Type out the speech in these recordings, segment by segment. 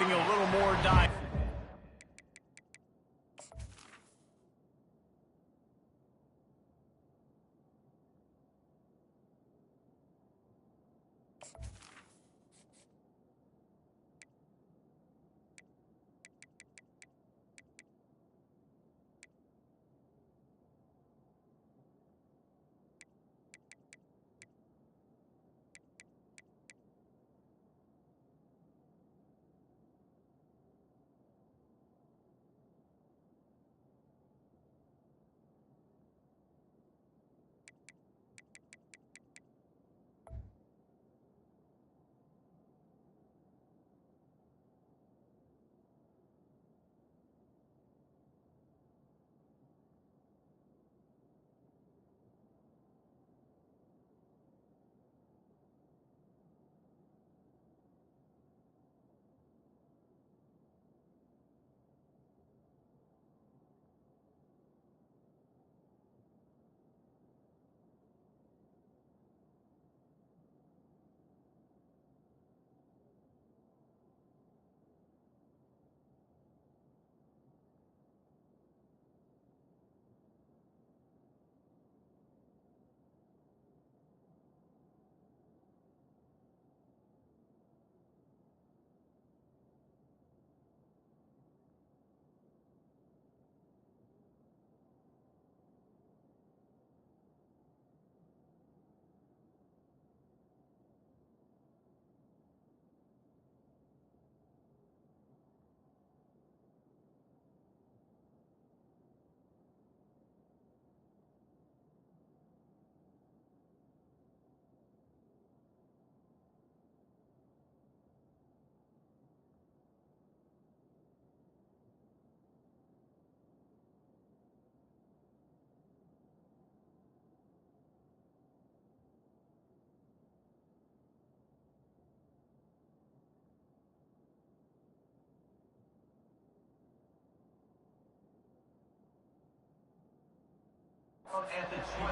something a little more dire.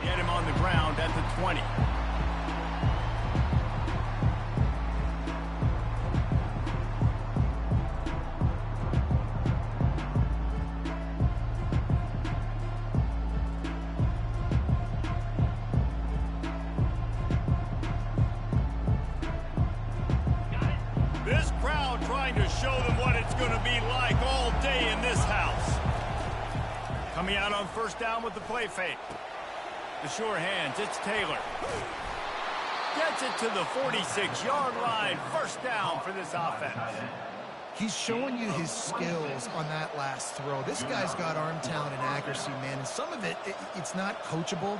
Get him on the ground at the 20. This crowd trying to show them what it's going to be like all day in this house. Coming out on first down with the play fake. The sure hands, it's Taylor. Gets it to the 46-yard line. First down for this offense. He's showing you his skills on that last throw. This guy's got arm talent and accuracy, man. And some of it's not coachable.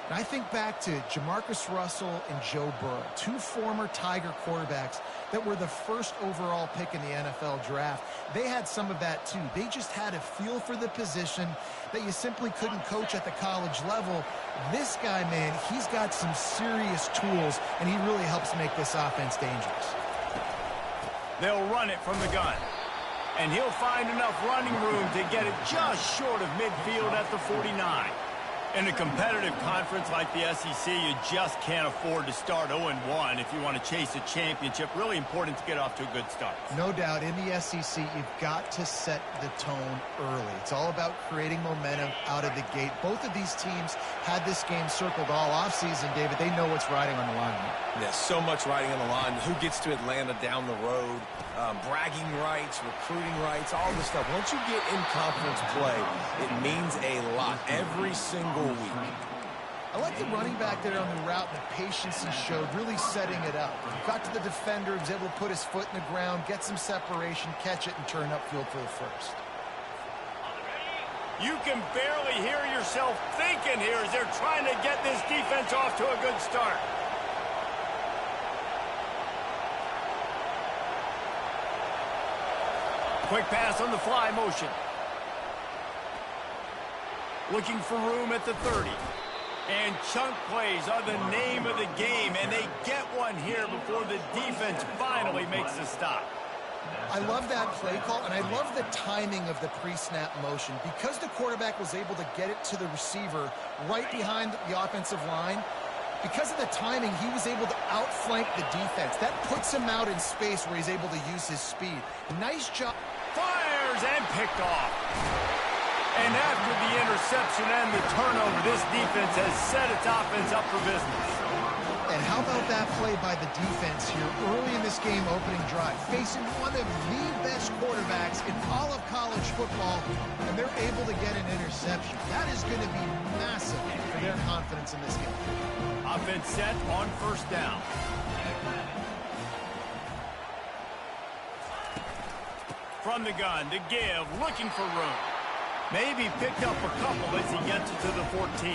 And I think back to Jamarcus Russell and Joe Burrow, two former Tiger quarterbacks that were the first overall pick in the NFL draft. They had some of that too. They just had a feel for the position that you simply couldn't coach at the college level. This guy, man, he's got some serious tools, and he really helps make this offense dangerous. They'll run it from the gun. And he'll find enough running room to get it just short of midfield at the 49. In a competitive conference like the SEC, you just can't afford to start 0-1 if you want to chase a championship. Really important to get off to a good start. No doubt, in the SEC, you've got to set the tone early. It's all about creating momentum out of the gate. Both of these teams had this game circled all offseason, David. They know what's riding on the line. Yeah, so much riding on the line. Who gets to Atlanta down the road? Bragging rights, recruiting rights, all this stuff. Once you get in conference play, it means a lot every single week. I like the running back there on the route and the patience he showed, really setting it up. Got to the defender, was able to put his foot in the ground, get some separation, catch it, and turn upfield for the first. You can barely hear yourself thinking here as they're trying to get this defense off to a good start. Quick pass on the fly motion. Looking for room at the 30. And chunk plays are the name of the game, and they get one here before the defense finally makes a stop. I love that play call, and I love the timing of the pre-snap motion. Because the quarterback was able to get it to the receiver right behind the offensive line, Because of the timing, he was able to outflank the defense. That puts him out in space where he's able to use his speed. Nice job. Fires and picked off. And after the interception and the turnover, this defense has set its offense up for business. And how about that play by the defense here early in this game opening drive, facing one of the best quarterbacks in all of college football, and they're able to get an interception. That is going to be massive for their confidence in this game. Offense set on first down. From the gun to give, looking for room. Maybe picked up a couple as he gets it to the 14.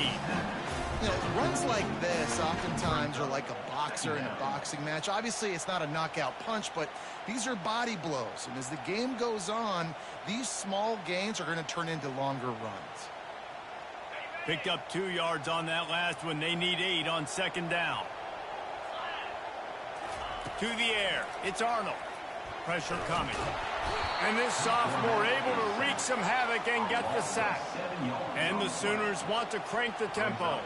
You know, runs like this oftentimes are like a boxer in a boxing match. Obviously, it's not a knockout punch, but these are body blows. And as the game goes on, these small gains are going to turn into longer runs. Picked up 2 yards on that last one. They need 8 on second down. To the air. It's Arnold. Pressure coming. And this sophomore able to wreak some havoc and get the sack. And the Sooners want to crank the tempo.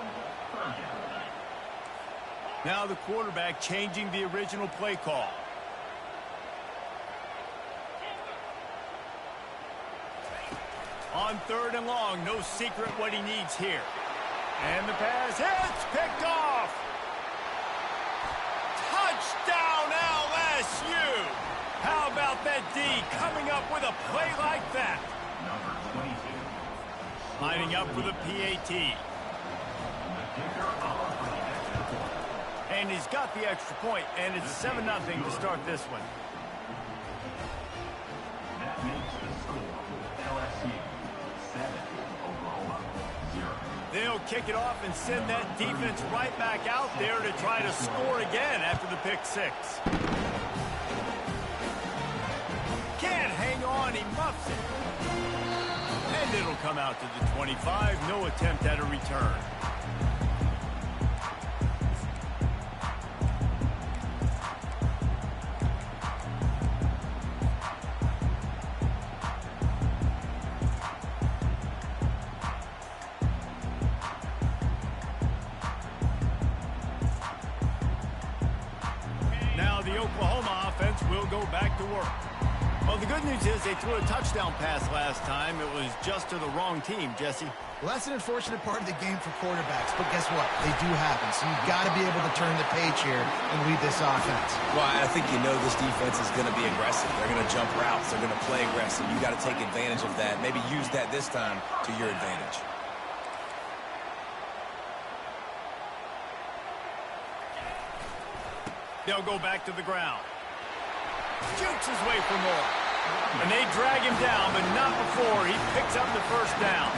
Now the quarterback changing the original play call. On third and long, no secret what he needs here. And the pass hits, picked off. Touchdown LSU. How about that D coming up with a play like that? Lining up for the PAT. And he's got the extra point, and it's 7-0 to start this one. That makes the score LSU 7, Oklahoma 0. They'll kick it off and send that defense right back out there to try to score again after the pick six. Can't hang on, he muffs it. And it'll come out to the 25, no attempt at a return. Now the Oklahoma offense will go back to work. Well, the good news is they threw a touchdown pass last time. It was just to the wrong team, Jesse. Well, that's an unfortunate part of the game for quarterbacks, but guess what? They do happen, so you've got to be able to turn the page here and lead this offense. Well, I think you know this defense is going to be aggressive. They're going to jump routes. They're going to play aggressive. You got to take advantage of that. Maybe use that this time to your advantage. They'll go back to the ground. Shoots his way for more. And they drag him down, but not before he picks up the first down.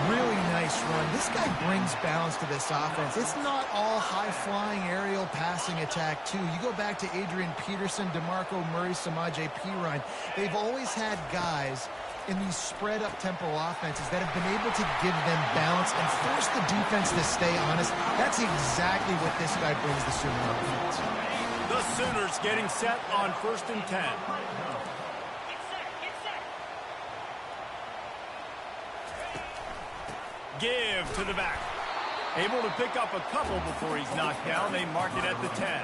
Really nice run. This guy brings balance to this offense. It's not all high-flying aerial passing attack, too. You go back to Adrian Peterson, DeMarco Murray, Samaje Perine. They've always had guys in these spread-up tempo offenses that have been able to give them balance and force the defense to stay honest. That's exactly what this guy brings the Sooner offense. The Sooners getting set on 1st and 10. Give to the back. Able to pick up a couple before he's knocked down. They mark it at the 10.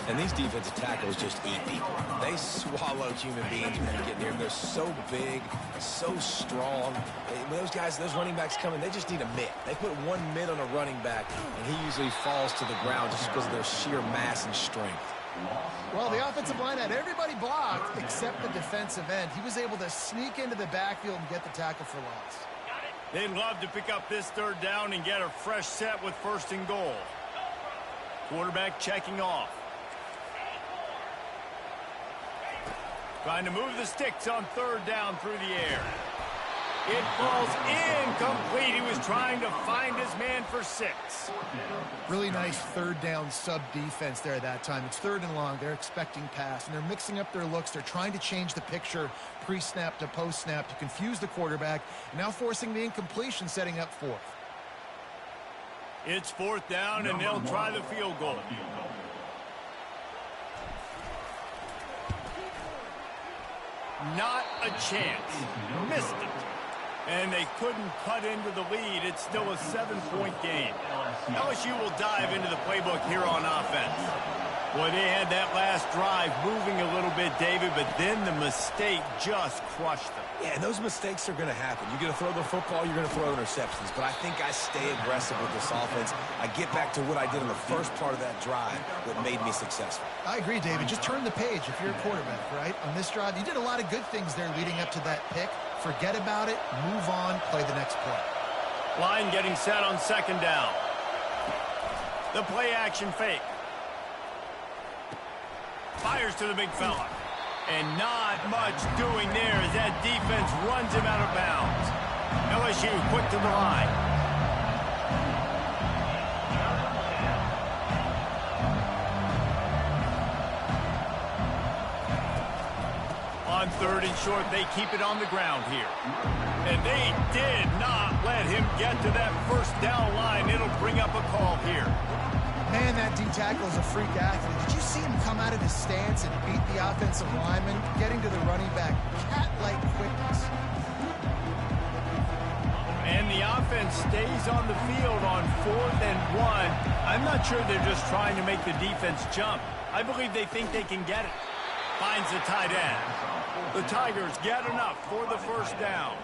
And these defensive tackles just eat people. They swallow human beings when you get near them. They're so big, so strong. When those guys, those running backs come in, they just need a mitt. They put one mitt on a running back, and he usually falls to the ground just because of their sheer mass and strength. Well, the offensive line had everybody blocked except the defensive end. He was able to sneak into the backfield and get the tackle for loss. They'd love to pick up this third down and get a fresh set with 1st and goal. Quarterback checking off. Trying to move the sticks on 3rd down through the air. It falls incomplete. He was trying to find his man for 6. Really nice 3rd down sub defense there at that time. It's 3rd and long. They're expecting pass, and they're mixing up their looks. They're trying to change the picture pre-snap to post-snap to confuse the quarterback, now forcing the incompletion, setting up 4th. It's 4th down, and they'll try the field goal. Not a chance. Missed it. And they couldn't cut into the lead. It's still a 7-point game. LSU will dive into the playbook here on offense. Boy, they had that last drive moving a little bit, David, but then the mistake just crushed them. Yeah, and those mistakes are going to happen. You're going to throw the football, you're going to throw interceptions. But I think I stay aggressive with this offense. I get back to what I did in the first part of that drive that made me successful. I agree, David. Just turn the page if you're a quarterback, right? On this drive, you did a lot of good things there leading up to that pick. Forget about it, move on, play the next play. Line getting set on second down. The play action fake. Fires to the big fella. And not much doing there as that defense runs him out of bounds. LSU quick to the line. On third and short, they keep it on the ground here. And they did not let him get to that first down line. It'll bring up a call here. Man, that D-tackle is a freak athlete. Did you see him come out of his stance and beat the offensive lineman, getting to the running back? Cat-like quickness. And the offense stays on the field on 4th and 1. I'm not sure they're just trying to make the defense jump. I believe they think they can get it. Finds the tight end. The Tigers get enough for the first down.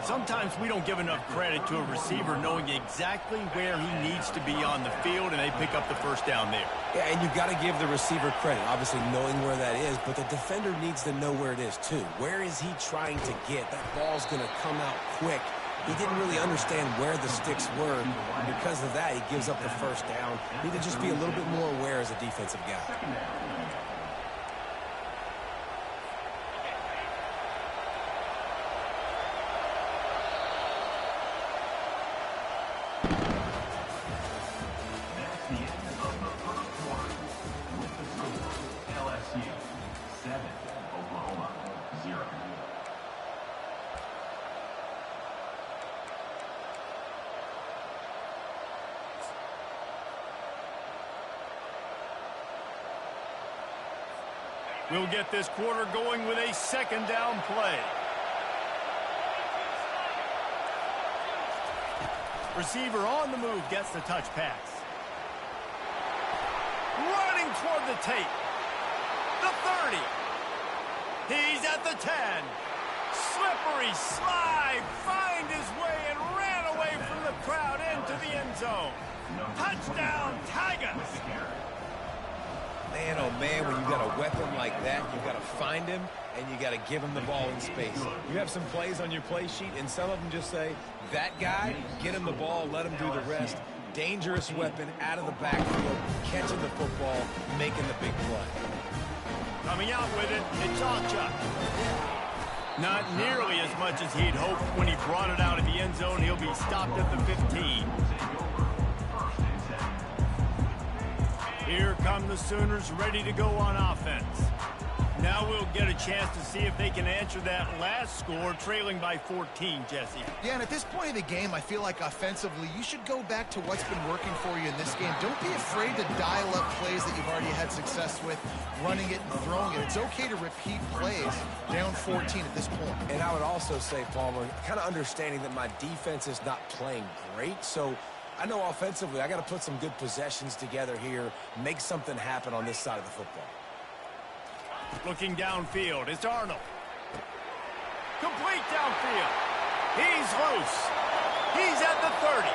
Sometimes we don't give enough credit to a receiver knowing exactly where he needs to be on the field, and they pick up the first down there. Yeah, and you've got to give the receiver credit, obviously knowing where that is, but the defender needs to know where it is too. Where is he trying to get? That ball's going to come out quick. He didn't really understand where the sticks were, and because of that, he gives up the first down. Need to just be a little bit more aware as a defensive guy. LSU 7, Oklahoma 0. We'll get this quarter going with a second down play. Receiver on the move gets the touch pass. Running toward the tape. The 30. He's at the 10. Slippery slide. Find his way and ran away from the crowd into the end zone. Touchdown, Tigers. Man, oh man, when you got a weapon like that, you got to find him and you got to give him the ball in space. You have some plays on your play sheet, and some of them just say, that guy, get him the ball, let him do the rest. Dangerous weapon out of the backfield, catching the football, making the big play. Coming out with it, it's Ocha. Not nearly as much as he'd hoped when he brought it out of the end zone. He'll be stopped at the 15. Here come the Sooners ready to go on offense. Now we'll get a chance to see if they can answer that last score, trailing by 14, Jesse. Yeah, and at this point of the game, I feel like offensively, you should go back to what's been working for you in this game. Don't be afraid to dial up plays that you've already had success with, running it and throwing it. It's okay to repeat plays down 14 at this point. And I would also say, Palmer, kind of understanding that my defense is not playing great, so I know offensively I got to put some good possessions together here, make something happen on this side of the football. Looking downfield, it's Arnold. Complete downfield. He's loose. He's at the 30.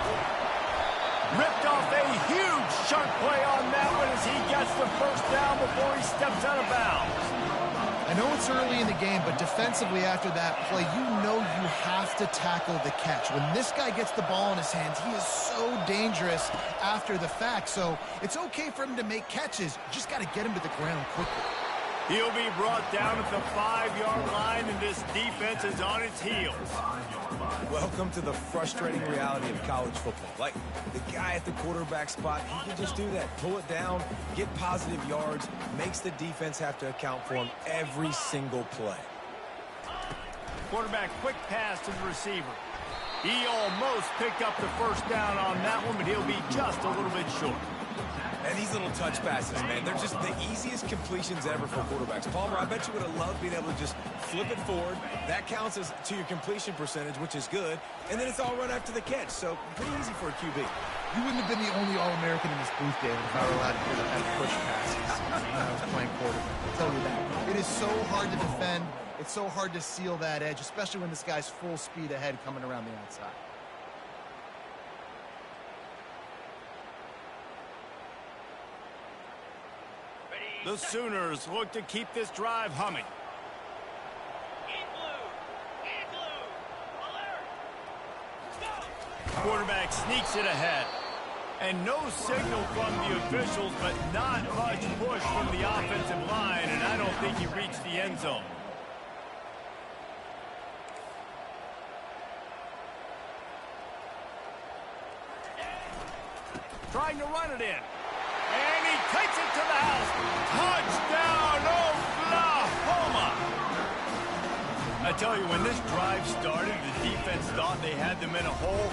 Ripped off a huge sharp play on that one as he gets the first down before he steps out of bounds. I know it's early in the game, but defensively after that play, you know you have to tackle the catch. When this guy gets the ball in his hands, he is so dangerous after the fact. So it's okay for him to make catches. You just got to get him to the ground quickly. He'll be brought down at the 5-yard line, and this defense is on its heels. Welcome to the frustrating reality of college football. Like, the guy at the quarterback spot, he can just do that. Pull it down, get positive yards, makes the defense have to account for him every single play. Quarterback quick pass to the receiver. He almost picked up the first down on that one, but he'll be just a little bit short. And these little touch passes, man, they're just the easiest completions ever for quarterbacks. Palmer, I bet you would have loved being able to just flip it forward. That counts as to your completion percentage, which is good. And then it's all right after the catch. So pretty easy for a QB. You wouldn't have been the only All-American in this booth, David, if I were allowed to do that push passes when I was playing quarterback. I'll tell you that. It is so hard to defend. It's so hard to seal that edge, especially when this guy's full speed ahead coming around the outside. The Sooners look to keep this drive humming. Quarterback sneaks it ahead. And no signal from the officials, but not much push from the offensive line, and I don't think he reached the end zone. Trying to run it in. And he takes it to the house. Touchdown, Oklahoma! I tell you, when this drive started, the defense thought they had them in a hole.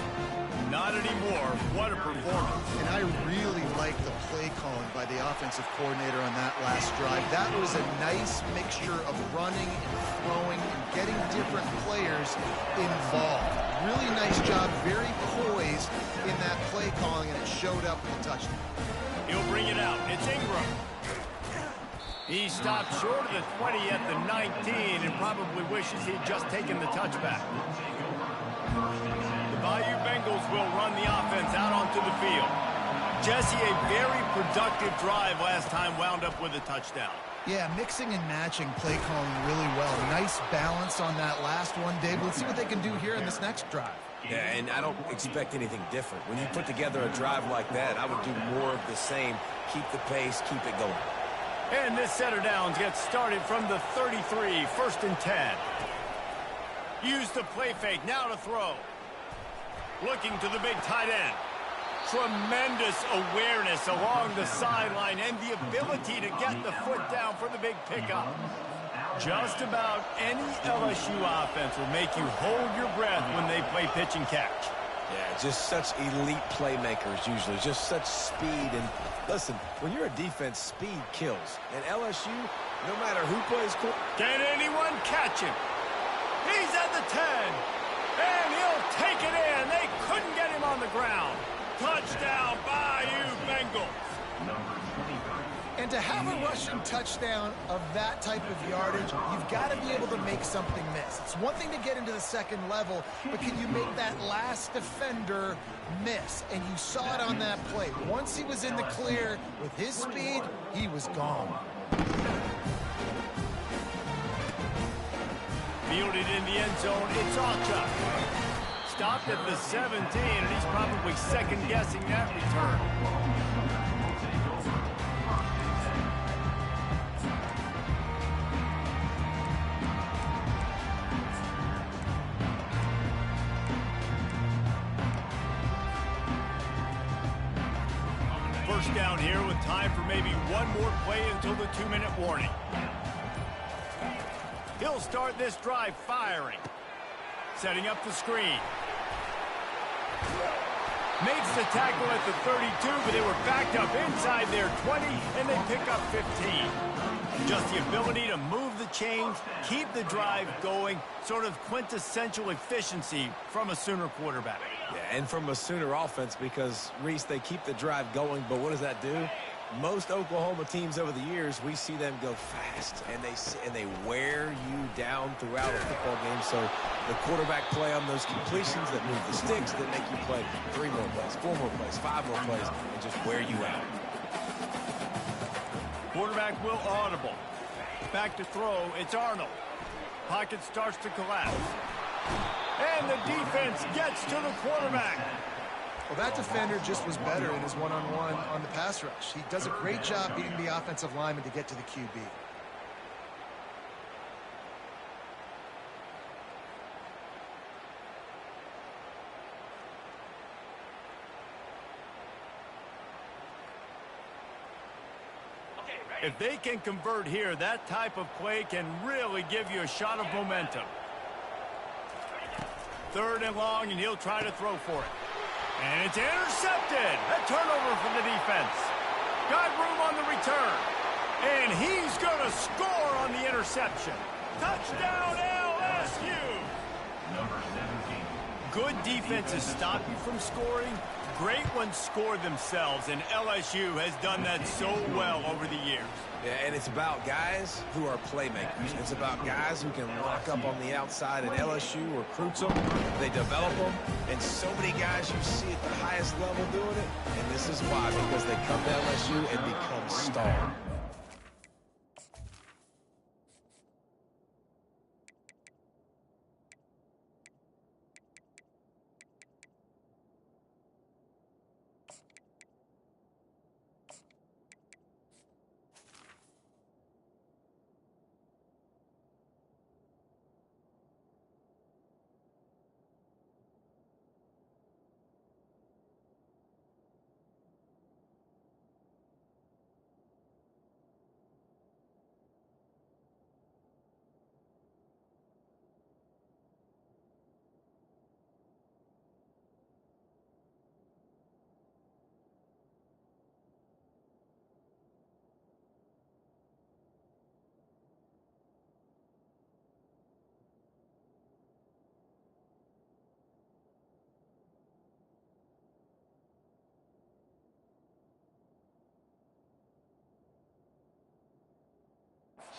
Not anymore. What a performance. And I really like the play calling by the offensive coordinator on that last drive. That was a nice mixture of running and throwing and getting different players involved. Really nice job, very poised in that play calling, and it showed up with a touchdown. He'll bring it out. It's Ingram. He stopped short of the 20 at the 19 and probably wishes he'd just taken the touchback. The Bayou Bengals will run the offense out onto the field. Jesse, a very productive drive last time, wound up with a touchdown. Yeah, mixing and matching play calling really well. Nice balance on that last one, Dave. Let's see what they can do here in this next drive. Yeah, and I don't expect anything different. When you put together a drive like that, I would do more of the same. Keep the pace, keep it going. And this set of downs gets started from the 33, 1st and 10. Use the play fake, now to throw. Looking to the big tight end. Tremendous awareness along the sideline and the ability to get the foot down for the big pickup. Just about any LSU offense will make you hold your breath when they play pitch and catch. Yeah, just such elite playmakers usually, just such speed. And listen, when you're a defense, speed kills. And LSU, no matter who plays court. Can anyone catch him? He's at the 10. And he'll take it in. They couldn't get him on the ground. Touchdown, Bayou Bengals. And to have a rushing touchdown of that type of yardage, you've got to be able to make something miss. It's one thing to get into the second level, but can you make that last defender miss? And you saw it on that play. Once he was in the clear with his speed, he was gone. Fielded in the end zone, it's Alchuk. Stopped at the 17, and he's probably second-guessing that return. First down here with time for maybe one more play until the 2-minute warning. He'll start this drive firing. Setting up the screen. Makes the tackle at the 32, but they were backed up inside their 20, and they pick up 15. Just the ability to move the chains, keep the drive going, sort of quintessential efficiency from a Sooner quarterback. Yeah, and from a Sooner offense, because, Reese, they keep the drive going, but what does that do? Most Oklahoma teams over the years, we see them go fast, and they wear you down throughout a football game. So the quarterback play on those completions that move the sticks, that make you play 3 more plays, 4 more plays, 5 more plays, and just wear you out. Quarterback will audible. Back to throw, it's Arnold. Pocket starts to collapse. And the defense gets to the quarterback. Well, that defender just was better in his one-on-one on the pass rush. He does a great job beating the offensive lineman to get to the QB. If they can convert here, that type of play can really give you a shot of momentum. 3rd and long, and he'll try to throw for it. And it's intercepted. A turnover for the defense. Got room on the return. And he's going to score on the interception. Touchdown, LSU! Number 17. Good defenses stop you from scoring. Great ones score themselves, and LSU has done that so well over the years. Yeah, and it's about guys who are playmakers. It's about guys who can lock up on the outside, and LSU recruits them, they develop them, and so many guys you see at the highest level doing it, and this is why, because they come to LSU and become stars.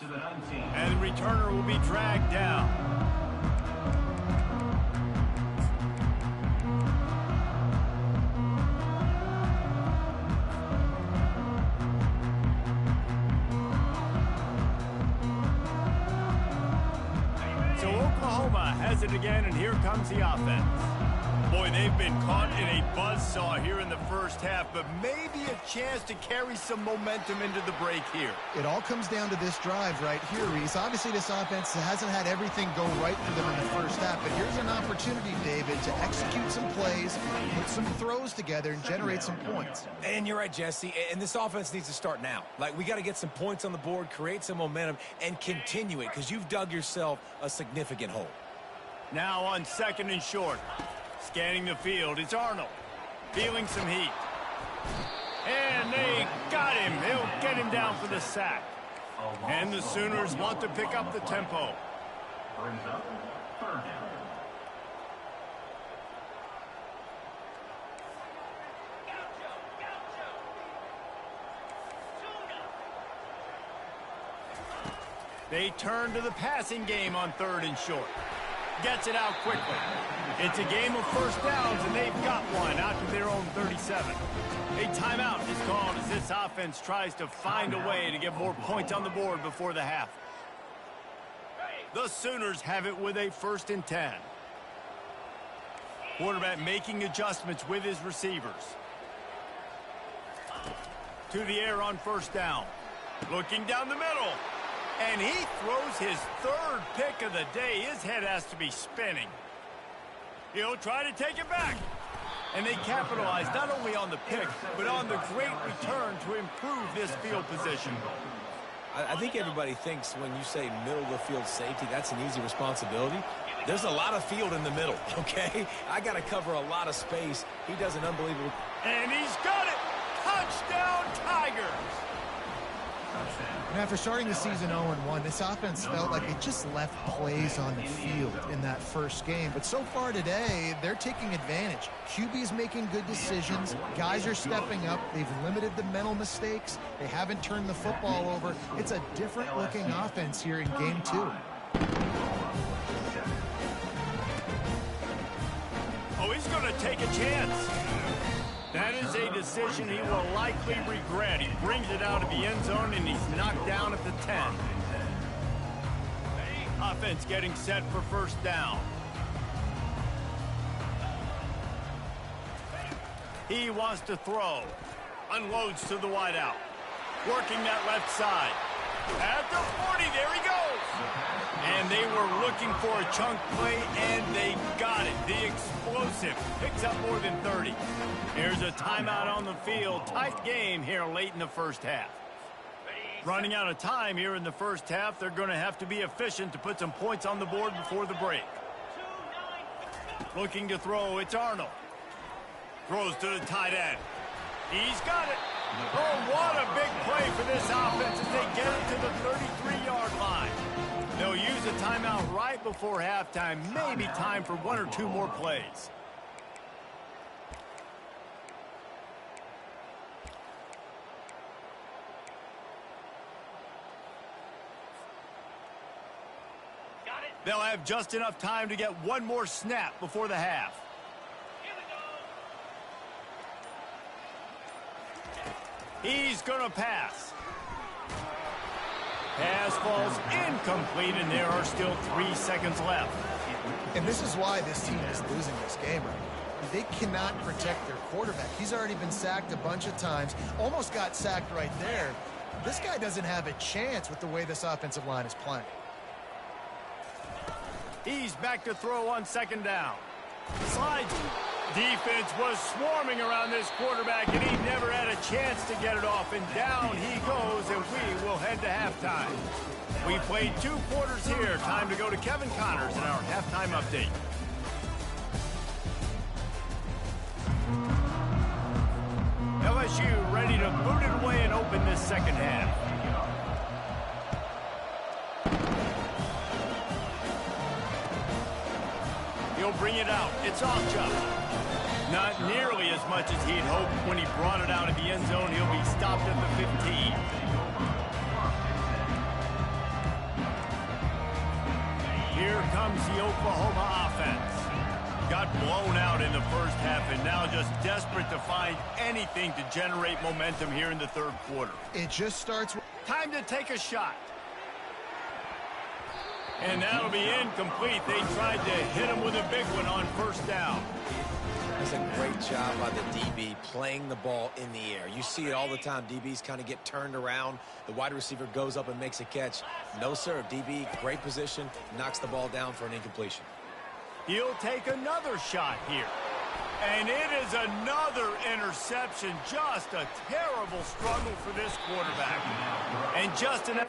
To the 19. And the returner will be dragged down. So Oklahoma has it again, and here comes the offense. Boy, they've been caught in a buzzsaw here in the first half, but maybe a chance to carry some momentum into the break here. It all comes down to this drive right here, Reese. Obviously, this offense hasn't had everything go right for them in the first half, but here's an opportunity, David, to execute some plays, put some throws together, and generate some points. And you're right, Jesse, and this offense needs to start now. Like, we got to get some points on the board, create some momentum, and continue it, because you've dug yourself a significant hole. Now on 2nd and short. Scanning the field, it's Arnold. Feeling some heat. And they got him. They'll get him down for the sack. And the Sooners want to pick up the tempo. Brings up 3rd down. They turn to the passing game on 3rd and short. Gets it out quickly. It's a game of first downs, and they've got one out to their own 37. A timeout is called as this offense tries to find a way to get more points on the board before the half. The Sooners have it with a 1st and 10. Quarterback making adjustments with his receivers. To the air on 1st down. Looking down the middle. And he throws his 3rd pick of the day. His head has to be spinning. He'll try to take it back. And they capitalize not only on the pick, but on the great return to improve this field position. I think everybody thinks when you say middle of the field safety, that's an easy responsibility. There's a lot of field in the middle, okay? I got to cover a lot of space. He does an unbelievable... And he's got it! Touchdown, Tigers! And after starting the season 0-1, this offense felt like they just left plays on the field in that first game. But so far today, they're taking advantage. QB's making good decisions. Guys are stepping up. They've limited the mental mistakes. They haven't turned the football over. It's a different-looking offense here in Game 2. Oh, he's going to take a chance. That is a decision he will likely regret. He brings it out of the end zone, and he's knocked down at the 10. Offense getting set for 1st down. He wants to throw. Unloads to the wideout. Working that left side. At the 40, there he goes. And they were looking for a chunk play, and they got it. The explosive picks up more than 30. Here's a timeout on the field. Tight game here late in the first half. Running out of time here in the first half. They're going to have to be efficient to put some points on the board before the break. Looking to throw, it's Arnold. Throws to the tight end. He's got it. Oh, what a big play for this offense as they get it to the 33-yard line. They'll use a timeout right before halftime. Maybe time for one or two more plays. They'll have just enough time to get one more snap before the half. He's going to pass. Pass falls incomplete, and there are still 3 seconds left. And this is why this team is losing this game right now. They cannot protect their quarterback. He's already been sacked a bunch of times, almost got sacked right there. This guy doesn't have a chance with the way this offensive line is playing. He's back to throw on second down. Slides. Defense was swarming around this quarterback, and he never had a chance to get it off. And down he goes, and we will head to halftime. We played 2 quarters here. Time to go to Kevin Connors in our halftime update. LSU ready to boot it away and open this second half. He'll bring it out. It's off Chubb. Not nearly as much as he'd hoped when he brought it out of the end zone. He'll be stopped at the 15. Here comes the Oklahoma offense. Got blown out in the first half and now just desperate to find anything to generate momentum here in the third quarter. It just starts with... Time to take a shot. And that'll be incomplete. They tried to hit him with a big one on first down. That's a great job by the DB playing the ball in the air. You see it all the time. DBs kind of get turned around. The wide receiver goes up and makes a catch. No, sir. DB, great position, knocks the ball down for an incompletion. He'll take another shot here. And it is another interception. Just a terrible struggle for this quarterback. And just enough.